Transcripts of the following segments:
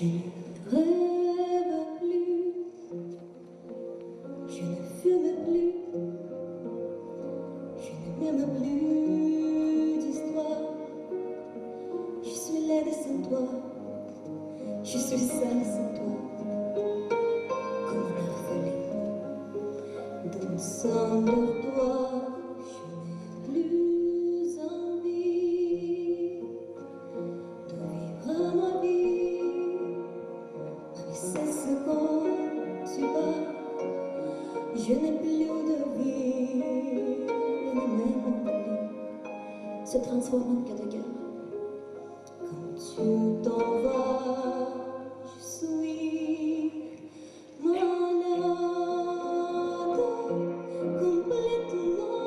Je ne rêve plus, je ne fume plus, je n'aime plus d'histoire. Je suis laide sans toi, je suis sale sans toi, comme un orphelin dans son dortoir. Je n'ai plus envie de vivre ma vie, mais c'est ce qu'on tu vas. Je n'ai plus de vie, et ne m'aime plus, se transforme en cas de guerre. Quand tu t'en vas, je suis malade, complètement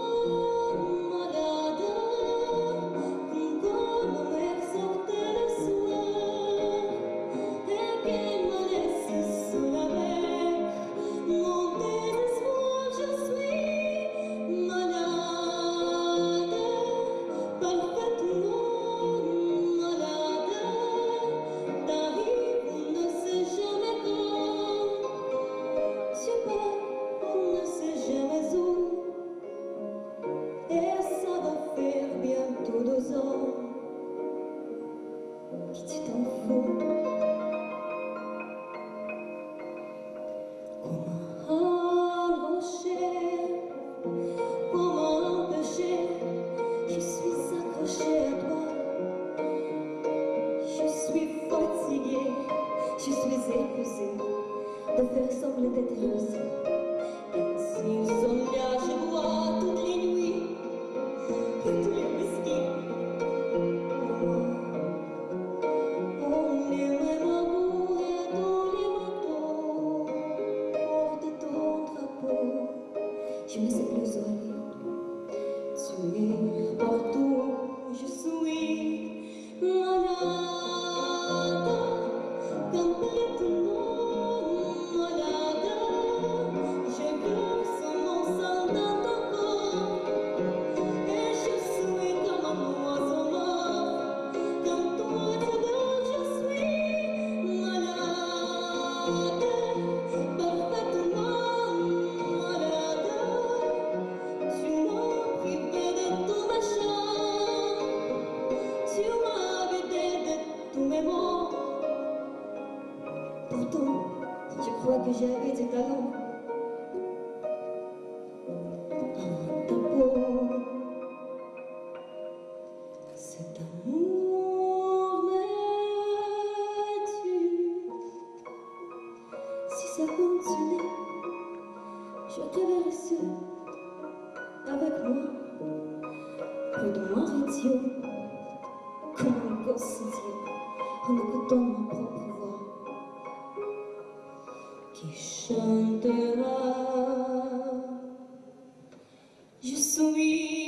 malade, comme quand ma mère sortait le soir et qu'elle me laisse seule avec mon désespoir. Je suis malade, parfaitement. Et ça va faire bientôt 2 ans que tu t'en fous. Comment embaucher, comment empêcher? Je suis accrochée à toi. Je suis fatiguée, je suis épuisée de faire semblant d'être heureuse. Et si Sonia, je bois toutes les nuits et tous les whisky pour moi. On est même amoureux dans les bateaux, porte ton drapeau. Je ne sais plus où aller, tu es partout. Je suis malade, complètement malade. Je glisse mon sang dans ton corps et je suis comme un oiseau mort. Comme toi tu dors, je suis malade, parfaitement malade. Tu m'as privé de tout ma chance, tu m'as vidé de tous mes mots. Pourtant, je crois que j'avais du talent. Ta peau, cet amour me tue. Si ça continue, je te verrai seul avec moi, près de mon radio, comme un gosse idiot, en écoutant ma propre voix qui chantera. Je suis